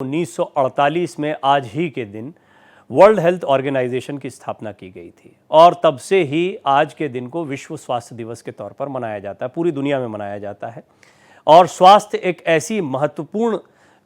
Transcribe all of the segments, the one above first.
1948 में आज ही के दिन वर्ल्ड हेल्थ ऑर्गेनाइजेशन की स्थापना की गई थी और तब से ही आज के दिन को विश्व स्वास्थ्य दिवस के तौर पर मनाया जाता है, पूरी दुनिया में मनाया जाता है। और स्वास्थ्य एक ऐसी महत्वपूर्ण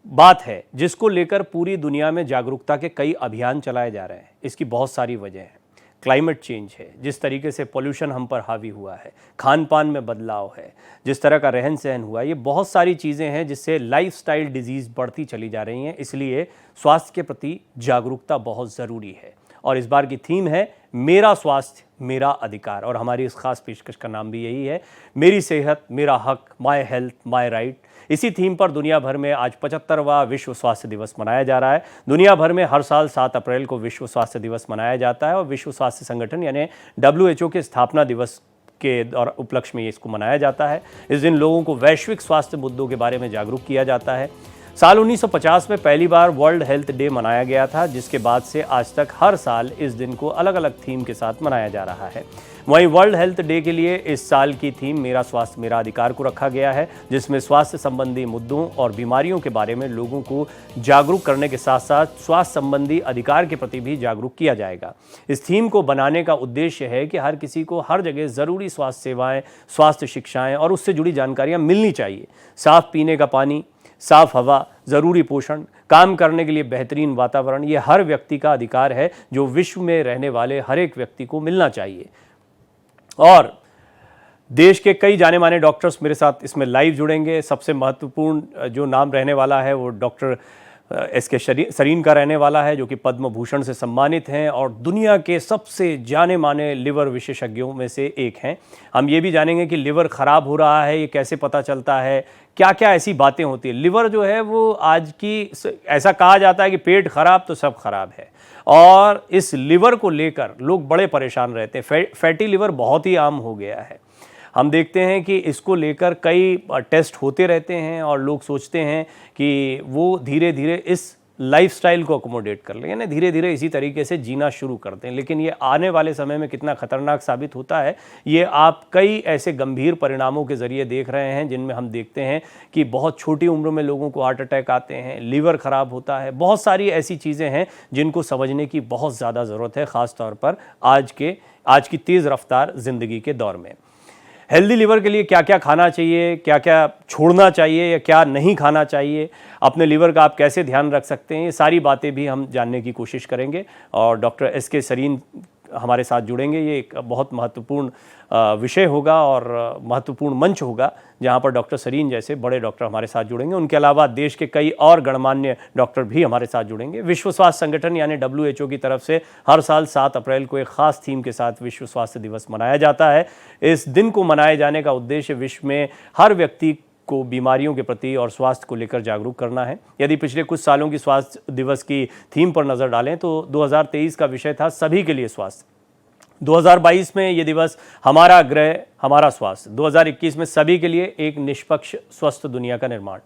बात है जिसको लेकर पूरी दुनिया में जागरूकता के कई अभियान चलाए जा रहे हैं। इसकी बहुत सारी वजह हैं। क्लाइमेट चेंज है, जिस तरीके से पोल्यूशन हम पर हावी हुआ है, खान पान में बदलाव है, जिस तरह का रहन सहन हुआ, ये बहुत सारी चीज़ें हैं जिससे लाइफस्टाइल डिजीज़ बढ़ती चली जा रही हैं। इसलिए स्वास्थ्य के प्रति जागरूकता बहुत ज़रूरी है और इस बार की थीम है मेरा स्वास्थ्य मेरा अधिकार और हमारी इस खास पेशकश का नाम भी यही है, मेरी सेहत मेरा हक, माय हेल्थ माय राइट। इसी थीम पर दुनिया भर में आज 75वां विश्व स्वास्थ्य दिवस मनाया जा रहा है। दुनिया भर में हर साल 7 अप्रैल को विश्व स्वास्थ्य दिवस मनाया जाता है और विश्व स्वास्थ्य संगठन यानी WHO के स्थापना दिवस के और उपलक्ष्य में इसको मनाया जाता है। इस दिन लोगों को वैश्विक स्वास्थ्य मुद्दों के बारे में जागरूक किया जाता है। साल 1950 में पहली बार वर्ल्ड हेल्थ डे मनाया गया था, जिसके बाद से आज तक हर साल इस दिन को अलग अलग थीम के साथ मनाया जा रहा है। वहीं वर्ल्ड हेल्थ डे के लिए इस साल की थीम मेरा स्वास्थ्य मेरा अधिकार को रखा गया है, जिसमें स्वास्थ्य संबंधी मुद्दों और बीमारियों के बारे में लोगों को जागरूक करने के साथ साथ स्वास्थ्य संबंधी अधिकार के प्रति भी जागरूक किया जाएगा। इस थीम को बनाने का उद्देश्य है कि हर किसी को हर जगह ज़रूरी स्वास्थ्य सेवाएं, स्वास्थ्य शिक्षाएं और उससे जुड़ी जानकारियां मिलनी चाहिए। साफ पीने का पानी, साफ हवा, ज़रूरी पोषण, काम करने के लिए बेहतरीन वातावरण, ये हर व्यक्ति का अधिकार है जो विश्व में रहने वाले हर एक व्यक्ति को मिलना चाहिए। और देश के कई जाने माने डॉक्टर्स मेरे साथ इसमें लाइव जुड़ेंगे। सबसे महत्वपूर्ण जो नाम रहने वाला है वो डॉक्टर SK सरीन का रहने वाला है, जो कि पद्म भूषण से सम्मानित हैं और दुनिया के सबसे जाने माने लिवर विशेषज्ञों में से एक हैं। हम ये भी जानेंगे कि लिवर ख़राब हो रहा है, ये कैसे पता चलता है, क्या क्या ऐसी बातें होती है। लिवर जो है वो आज की, ऐसा कहा जाता है कि पेट खराब तो सब खराब है और इस लिवर को लेकर लोग बड़े परेशान रहते हैं। फैटी लिवर बहुत ही आम हो गया है। हम देखते हैं कि इसको लेकर कई टेस्ट होते रहते हैं और लोग सोचते हैं कि वो धीरे धीरे इस लाइफस्टाइल को अकोमोडेट कर लें, यानी धीरे धीरे इसी तरीके से जीना शुरू करते हैं। लेकिन ये आने वाले समय में कितना खतरनाक साबित होता है, ये आप कई ऐसे गंभीर परिणामों के ज़रिए देख रहे हैं, जिनमें हम देखते हैं कि बहुत छोटी उम्र में लोगों को हार्ट अटैक आते हैं, लीवर ख़राब होता है। बहुत सारी ऐसी चीज़ें हैं जिनको समझने की बहुत ज़्यादा ज़रूरत है, ख़ास तौर पर आज की तेज़ रफ्तार ज़िंदगी के दौर में। हेल्दी लिवर के लिए क्या क्या खाना चाहिए, क्या क्या छोड़ना चाहिए या क्या नहीं खाना चाहिए, अपने लिवर का आप कैसे ध्यान रख सकते हैं, ये सारी बातें भी हम जानने की कोशिश करेंगे। और डॉक्टर SK सरीन हमारे साथ जुड़ेंगे। ये एक बहुत महत्वपूर्ण विषय होगा और महत्वपूर्ण मंच होगा जहाँ पर डॉक्टर सरीन जैसे बड़े डॉक्टर हमारे साथ जुड़ेंगे। उनके अलावा देश के कई और गणमान्य डॉक्टर भी हमारे साथ जुड़ेंगे। विश्व स्वास्थ्य संगठन यानी WHO की तरफ से हर साल 7 अप्रैल को एक खास थीम के साथ विश्व स्वास्थ्य दिवस मनाया जाता है। इस दिन को मनाए जाने का उद्देश्य विश्व में हर व्यक्ति को बीमारियों के प्रति और स्वास्थ्य को लेकर जागरूक करना है। यदि पिछले कुछ सालों की स्वास्थ्य दिवस की थीम पर नज़र डालें तो 2023 का विषय था सभी के लिए स्वास्थ्य। 2022 में ये दिवस हमारा ग्रह हमारा स्वास्थ्य। 2021 में सभी के लिए एक निष्पक्ष स्वस्थ दुनिया का निर्माण।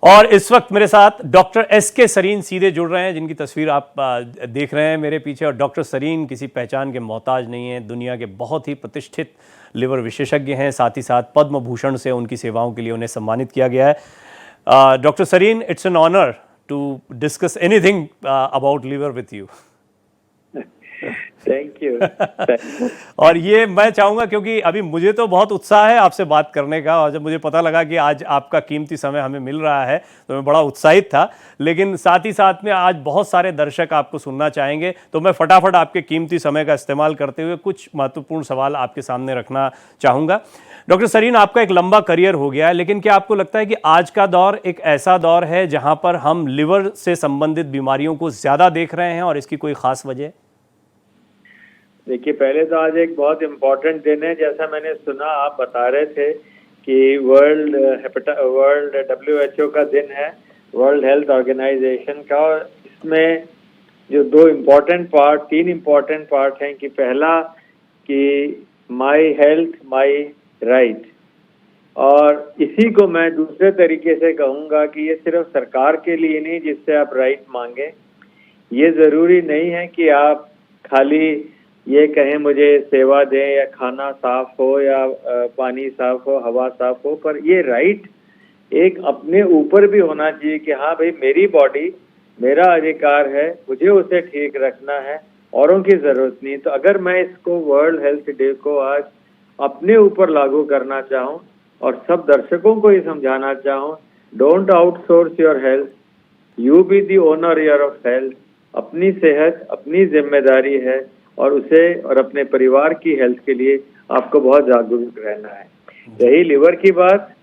और इस वक्त मेरे साथ डॉक्टर SK सरीन सीधे जुड़ रहे हैं, जिनकी तस्वीर आप देख रहे हैं मेरे पीछे। और डॉक्टर सरीन किसी पहचान के मोहताज नहीं हैं, दुनिया के बहुत ही प्रतिष्ठित लिवर विशेषज्ञ हैं। साथ ही साथ पद्म भूषण से उनकी सेवाओं के लिए उन्हें सम्मानित किया गया है। Doctor Sarin, it's an honour to discuss anything about liver with you. Thank you. और ये मैं चाहूँगा, क्योंकि अभी मुझे तो बहुत उत्साह है आपसे बात करने का, और जब मुझे पता लगा कि आज आपका कीमती समय हमें मिल रहा है तो मैं बड़ा उत्साहित था। लेकिन साथ ही साथ में आज बहुत सारे दर्शक आपको सुनना चाहेंगे, तो मैं फटाफट आपके कीमती समय का इस्तेमाल करते हुए कुछ महत्वपूर्ण सवाल आपके सामने रखना चाहूँगा। डॉक्टर सरीन, आपका एक लंबा करियर हो गया है, लेकिन क्या आपको लगता है कि आज का दौर एक ऐसा दौर है जहाँ पर हम लिवर से संबंधित बीमारियों को ज़्यादा देख रहे हैं और इसकी कोई ख़ास वजह? देखिए, पहले तो आज एक बहुत इम्पोर्टेंट दिन है। जैसा मैंने सुना, आप बता रहे थे कि वर्ल्ड WHO का दिन है, वर्ल्ड हेल्थ ऑर्गेनाइजेशन का। और इसमें जो तीन इम्पोर्टेंट पार्ट हैं कि पहला कि माई हेल्थ माई राइट, और इसी को मैं दूसरे तरीके से कहूँगा कि ये सिर्फ सरकार के लिए नहीं जिससे आप राइट मांगे। ये ज़रूरी नहीं है कि आप खाली ये कहें मुझे सेवा दें या खाना साफ हो या पानी साफ हो, हवा साफ हो, पर ये राइट एक अपने ऊपर भी होना चाहिए कि हाँ भाई मेरी बॉडी मेरा अधिकार है, मुझे उसे ठीक रखना है, औरों की जरूरत नहीं। तो अगर मैं इसको वर्ल्ड हेल्थ डे को आज अपने ऊपर लागू करना चाहूँ और सब दर्शकों को ही समझाना चाहूँ, don't outsource your health, you be the owner year of health. अपनी सेहत अपनी जिम्मेदारी है और उसे और अपने परिवार की हेल्थ के लिए आपको बहुत जागरूक रहना है। यही लिवर की बात,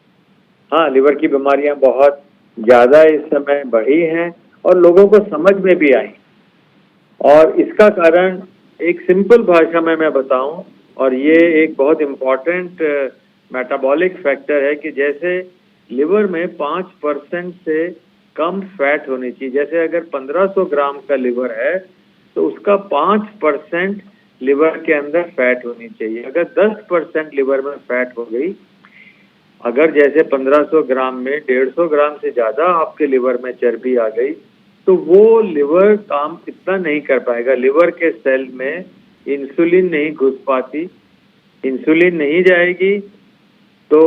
हाँ लिवर की बीमारियां बहुत ज्यादा इस समय बढ़ी हैं और लोगों को समझ में भी आई, और इसका कारण एक सिंपल भाषा में मैं बताऊं, और ये एक बहुत इम्पोर्टेंट मेटाबॉलिक फैक्टर है कि जैसे लिवर में 5% से कम फैट होनी चाहिए। जैसे अगर 1500 ग्राम का लिवर है तो उसका 5% लिवर के अंदर फैट होनी चाहिए। अगर 10% लिवर में फैट हो गई, अगर जैसे 1500 ग्राम में 150 ग्राम से ज्यादा आपके लिवर में चर्बी आ गई, तो वो लिवर काम इतना नहीं कर पाएगा। लिवर के सेल में इंसुलिन नहीं घुस पाती, इंसुलिन नहीं जाएगी तो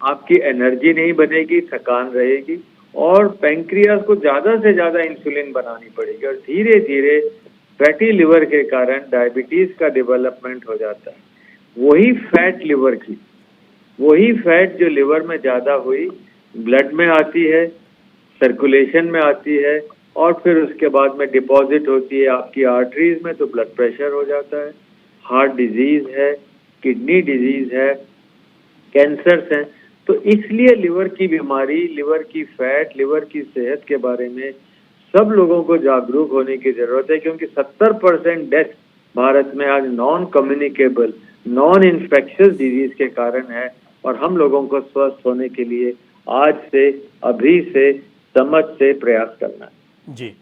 आपकी एनर्जी नहीं बनेगी, थकान रहेगी, और पैंक्रियास को ज्यादा से ज्यादा इंसुलिन बनानी पड़ेगी, और धीरे धीरे फैटी लिवर के कारण डायबिटीज का डेवलपमेंट हो जाता है। वही फैट लिवर की, वही फैट जो लिवर में ज्यादा हुई ब्लड में आती है, सर्कुलेशन में आती है, और फिर उसके बाद में डिपॉजिट होती है आपकी आर्टरीज में, तो ब्लड प्रेशर हो जाता है, हार्ट डिजीज है, किडनी डिजीज है, कैंसर्स हैं। तो इसलिए लिवर की बीमारी, लिवर की फैट, लिवर की सेहत के बारे में सब लोगों को जागरूक होने की जरूरत है, क्योंकि 70% डेथ भारत में आज non communicable, non infectious disease के कारण है, और हम लोगों को स्वस्थ होने के लिए आज से, अभी से, समझ से प्रयास करना है। जी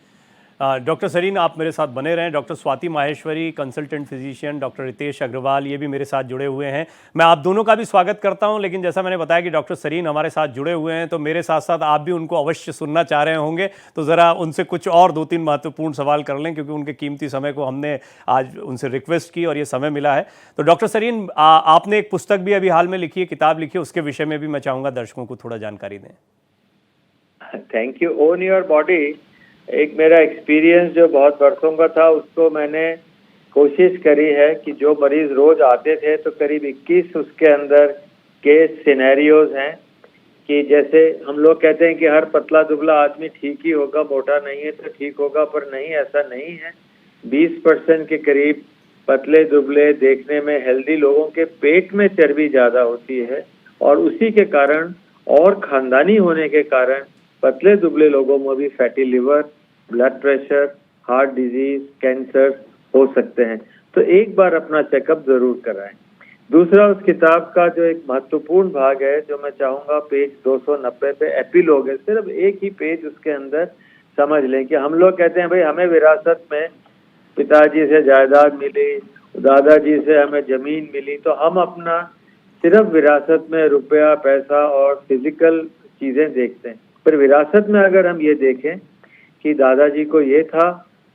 डॉक्टर सरीन, आप मेरे साथ बने रहें। Doctor Swati Maheshwari, consultant physician, doctor Ritesh Agarwal, ये भी मेरे साथ जुड़े हुए हैं। मैं आप दोनों का भी स्वागत करता हूं, लेकिन जैसा मैंने बताया कि डॉक्टर सरीन हमारे साथ जुड़े हुए हैं, तो मेरे साथ साथ आप भी उनको अवश्य सुनना चाह रहे होंगे, तो ज़रा उनसे कुछ और 2-3 महत्वपूर्ण सवाल कर लें, क्योंकि उनके कीमती समय को हमने आज उनसे रिक्वेस्ट की और ये समय मिला है। तो डॉक्टर सरीन, आपने एक पुस्तक भी अभी हाल में लिखी है, किताब लिखी है, उसके विषय में भी मैं चाहूँगा दर्शकों को थोड़ा जानकारी दें। Thank you. Own your body एक मेरा एक्सपीरियंस जो बहुत वर्षों का था, उसको मैंने कोशिश करी है कि जो मरीज रोज आते थे तो करीब 21 उसके अंदर केस सिनेरियोज हैं, कि जैसे हम लोग कहते हैं कि हर पतला दुबला आदमी ठीक ही होगा, मोटा नहीं है तो ठीक होगा, पर नहीं, ऐसा नहीं है। 20% के करीब पतले दुबले देखने में हेल्दी लोगों के पेट में चर्बी ज्यादा होती है, और उसी के कारण और खानदानी होने के कारण पतले दुबले लोगों में भी fatty liver, blood pressure, heart disease, cancer हो सकते हैं। तो एक बार अपना चेकअप जरूर कराएं। दूसरा, उस किताब का जो एक महत्वपूर्ण भाग है, जो मैं चाहूंगा पेज 290 पे एपिलॉग है, सिर्फ एक ही पेज उसके अंदर समझ लें कि हम लोग कहते हैं भाई हमें विरासत में पिताजी से जायदाद मिली, दादाजी से हमें जमीन मिली, तो हम अपना सिर्फ विरासत में रुपया, पैसा और फिजिकल चीजें देखते हैं। पर विरासत में अगर हम ये देखें कि दादाजी को ये था,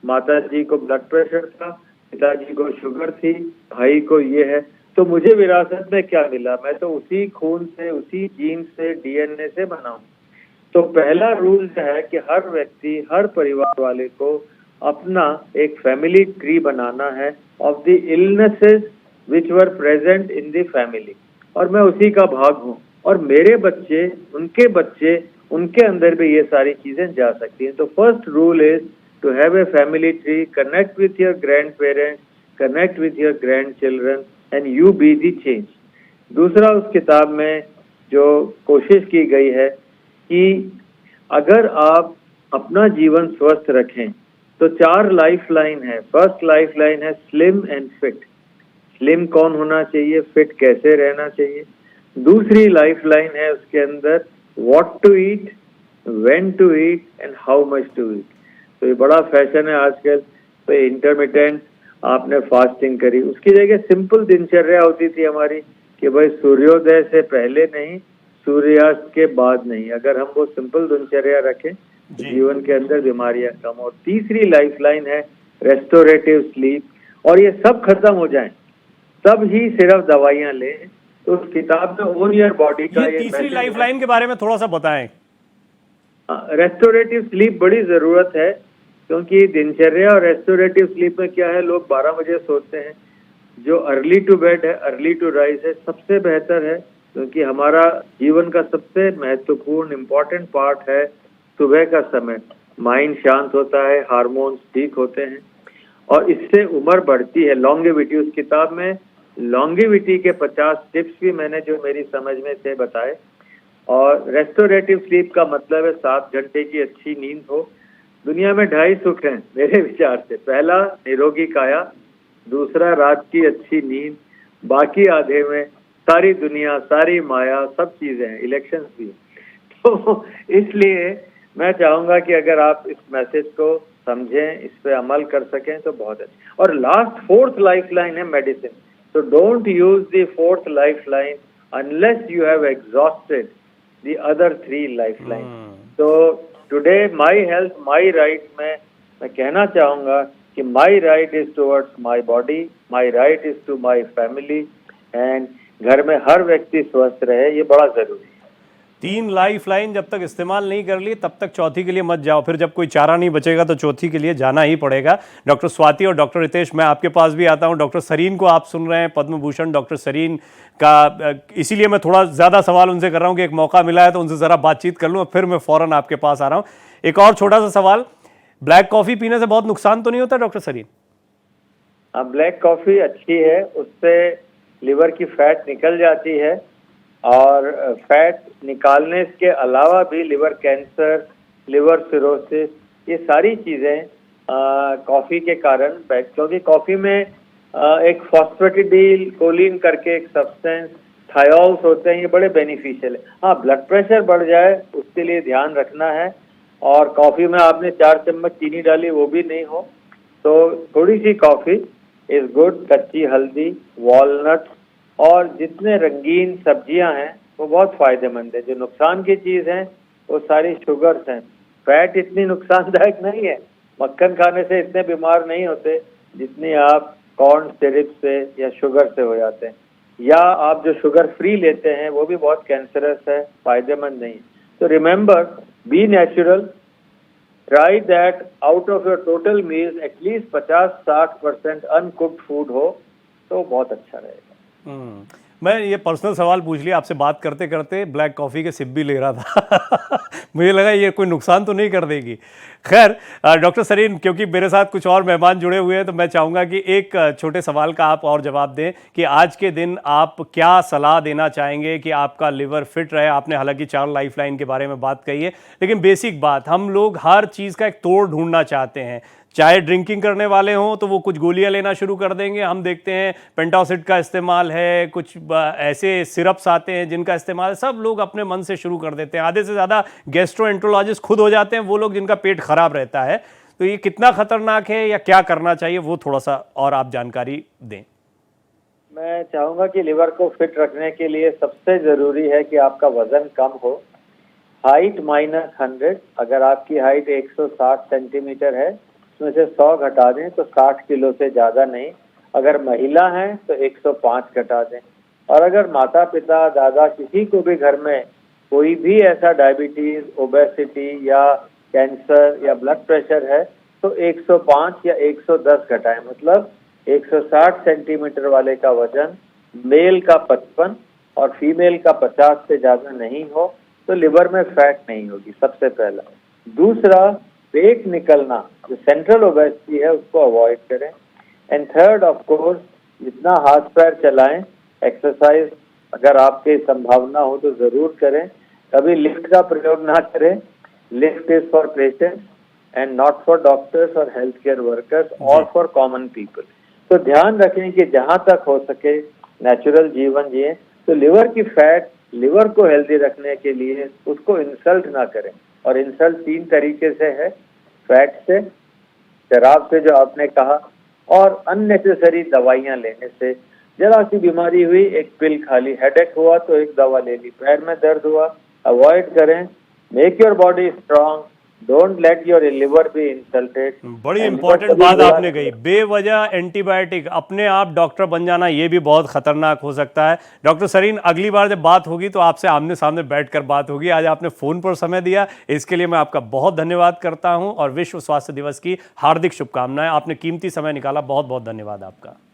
माताजी को ब्लड प्रेशर था, पिताजी को शुगर थी, भाई को ये है, तो मुझे विरासत में क्या मिला? मैं तो उसी खून से, उसी जीन से, डीएनए से बना हूं। तो पहला रूल जो है कि हर व्यक्ति, हर परिवार वाले को अपना एक फैमिली ट्री बनाना है of the illnesses which were present in the family, और मैं उसी का भाग हूं, और मेरे बच्चे, उनके बच्चे, उनके अंदर भी ये सारी चीजें जा सकती हैं। तो first rule is to have a family tree, connect with your grandparents, connect with your grandchildren, and you be the change. दूसरा, उस किताब में जो कोशिश की गई है कि अगर आप अपना जीवन स्वस्थ रखें तो 4 लाइफ लाइन है। फर्स्ट लाइफ लाइन है स्लिम एंड फिट। स्लिम कौन होना चाहिए, फिट कैसे रहना चाहिए। दूसरी लाइफ लाइन है उसके अंदर what to eat, when to eat, and how much to eat. तो ये बड़ा फैशन है आजकल, तो इंटरमिटेंट आपने फास्टिंग करी, उसकी जगह सिंपल दिनचर्या होती थी हमारी कि भाई सूर्योदय से पहले नहीं, सूर्यास्त के बाद नहीं। अगर हम वो सिंपल दिनचर्या रखें, जीवन के अंदर बीमारियां कम। और तीसरी लाइफ लाइन है रेस्टोरेटिव स्लीप, और ये सब खत्म हो जाए तब ही सिर्फ दवाइयां लें, तो उस किताब में ओन योर बॉडी का ये तीसरी लाइफलाइन के बारे में थोड़ा सा बताएं। रेस्टोरेटिव स्लीप बड़ी जरूरत है, क्योंकि दिनचर्या और रेस्टोरेटिव स्लीप में क्या है, लोग 12 बजे सोते हैं। जो अर्ली टू बेड है, अर्ली टू राइज है, सबसे बेहतर है, क्योंकि हमारा जीवन का सबसे महत्वपूर्ण इम्पोर्टेंट पार्ट है सुबह का समय। माइंड शांत होता है, हार्मोन्स ठीक होते हैं और इससे उम्र बढ़ती है, लॉन्गेविटी। उस किताब में लॉन्गेविटी के 50 टिप्स भी मैंने जो मेरी समझ में थे बताए। और रेस्टोरेटिव स्लीप का मतलब है 7 घंटे की अच्छी नींद हो। दुनिया में 2.5 सुख हैं मेरे विचार से। पहला निरोगी काया, दूसरा रात की अच्छी नींद, बाकी आधे में सारी दुनिया, सारी माया, सब चीजें हैं, इलेक्शंस भी। तो इसलिए मैं चाहूंगा कि अगर आप इस मैसेज को समझें, इस पे अमल कर सकें तो बहुत अच्छा। और लास्ट 4th लाइफलाइन है medicine. So don't use the 4th lifeline unless you have exhausted the other 3 lifelines. So today my health, my right में मैं कहना चाहूँगा कि my right is towards my body, my right is to my family, and घर में हर व्यक्ति स्वस्थ रहे, ये बड़ा जरूरी है। 3 लाइफलाइन जब तक इस्तेमाल नहीं कर ली तब तक चौथी के लिए मत जाओ, फिर जब कोई चारा नहीं बचेगा तो चौथी के लिए जाना ही पड़ेगा। डॉक्टर स्वाति और डॉक्टर रितेश, मैं आपके पास भी आता हूं। डॉक्टर सरीन को आप सुन रहे हैं, पद्म भूषण डॉक्टर सरीन का, इसीलिए मैं थोड़ा ज़्यादा सवाल उनसे कर रहा हूं कि एक मौका मिला है तो उनसे ज़रा बातचीत कर लूँ, फिर मैं फ़ौरन आपके पास आ रहा हूँ। एक और छोटा सा सवाल, ब्लैक कॉफ़ी पीने से बहुत नुकसान तो नहीं होता डॉक्टर सरीन? ब्लैक कॉफ़ी अच्छी है, उससे लिवर की फैट निकल जाती है और फैट निकालने के अलावा भी लिवर कैंसर, लिवर सिरोसिस, ये सारी चीज़ें कॉफ़ी के कारण, क्योंकि कॉफ़ी में एक फॉस्फेटिडिल कोलिन करके एक सब्सटेंस, थायोल्स होते हैं, ये बड़े बेनिफिशियल है। हाँ, ब्लड प्रेशर बढ़ जाए उसके लिए ध्यान रखना है, और कॉफ़ी में आपने 4 चम्मच चीनी डाली वो भी नहीं हो, तो थोड़ी सी कॉफ़ी इज़ गुड। कच्ची हल्दी, वॉलनट्स और जितने रंगीन सब्जियां हैं वो बहुत फायदेमंद है। जो नुकसान की चीज़ है वो सारी शुगर्स हैं। फैट इतनी नुकसानदायक नहीं है, मक्खन खाने से इतने बीमार नहीं होते जितनी आप कॉर्न सिरप से या शुगर से हो जाते हैं, या आप जो शुगर फ्री लेते हैं वो भी बहुत कैंसरस है, फायदेमंद नहीं। तो remember, be natural, try that out of your total meals at least 50-60% uncooked food हो तो बहुत अच्छा रहेगा। मैं ये पर्सनल सवाल पूछ लिया आपसे बात करते करते, ब्लैक कॉफ़ी के सिप भी ले रहा था मुझे लगा ये कोई नुकसान तो नहीं कर देगी। खैर डॉक्टर सरीन, क्योंकि मेरे साथ कुछ और मेहमान जुड़े हुए हैं तो मैं चाहूँगा कि एक छोटे सवाल का आप और जवाब दें कि आज के दिन आप क्या सलाह देना चाहेंगे कि आपका लिवर फिट रहे। आपने हालांकि 4 लाइफलाइन के बारे में बात कही है, लेकिन बेसिक बात, हम लोग हर चीज़ का एक तोड़ ढूंढना चाहते हैं। चाहे ड्रिंकिंग करने वाले हों तो वो कुछ गोलियां लेना शुरू कर देंगे, हम देखते हैं पेंटासिड का इस्तेमाल है, कुछ ऐसे सिरप्स आते हैं जिनका इस्तेमाल सब लोग अपने मन से शुरू कर देते हैं। आधे से ज़्यादा गैस्ट्रोएंट्रोलॉजिस्ट खुद हो जाते हैं वो लोग जिनका पेट खराब रहता है। तो ये कितना खतरनाक है या क्या करना चाहिए, वो थोड़ा सा और आप जानकारी दें। मैं चाहूँगा कि लिवर को फिट रखने के लिए सबसे ज़रूरी है कि आपका वज़न कम हो। हाइट -100, अगर आपकी हाइट 160 सेंटीमीटर है, उसमें से 100 घटा दें तो 60 किलो से ज़्यादा नहीं। अगर महिला हैं तो 105 घटा दें। और अगर माता पिता, दादा, किसी को भी घर में कोई भी ऐसा डायबिटीज़, ओबेसिटी या कैंसर या ब्लड प्रेशर है तो 105 या 110 घटाएं। मतलब 160 सेंटीमीटर वाले का वजन, मेल का 55 और फीमेल का 50 से ज़्यादा नहीं हो तो लिवर में फैट नहीं होगी, सबसे पहला। दूसरा, पेट निकलना, जो सेंट्रल ओबेसिटी है उसको अवॉइड करें। एंड थर्ड, ऑफ कोर्स, जितना हाथ पैर चलाएं, एक्सरसाइज अगर आपके संभावना हो तो ज़रूर करें। कभी लिफ्ट का प्रयोग ना करें। Lift is for patients and not for doctors और हेल्थ केयर वर्कर्स और फॉर कॉमन पीपल। तो ध्यान रखें कि जहाँ तक हो सके नेचुरल जीवन जिए। तो लिवर की फैट, लिवर को हेल्दी रखने के लिए उसको इंसल्ट ना करें, और इंसल्ट 3 तरीके से है, फैट से, शराब से जो आपने कहा, और अननेसेसरी दवाइयाँ लेने से। जरा सी बीमारी हुई, एक पिल खा ली, हेडेक हुआ तो एक दवा ले ली, पैर में दर्द हुआ, अवॉइड करें। Make your body strong, don't let your liver be insulted. बड़ी इंपॉर्टेंट बात आपने कही, बेवजह एंटीबायोटिक अपने आप डॉक्टर बन जाना ये भी बहुत खतरनाक हो सकता है। डॉक्टर सरीन, अगली बार जब बात होगी तो आपसे आमने सामने बैठकर बात होगी। आज आपने फोन पर समय दिया, इसके लिए मैं आपका बहुत धन्यवाद करता हूं और विश्व स्वास्थ्य दिवस की हार्दिक शुभकामनाएं। आपने कीमती समय निकाला, बहुत बहुत धन्यवाद आपका।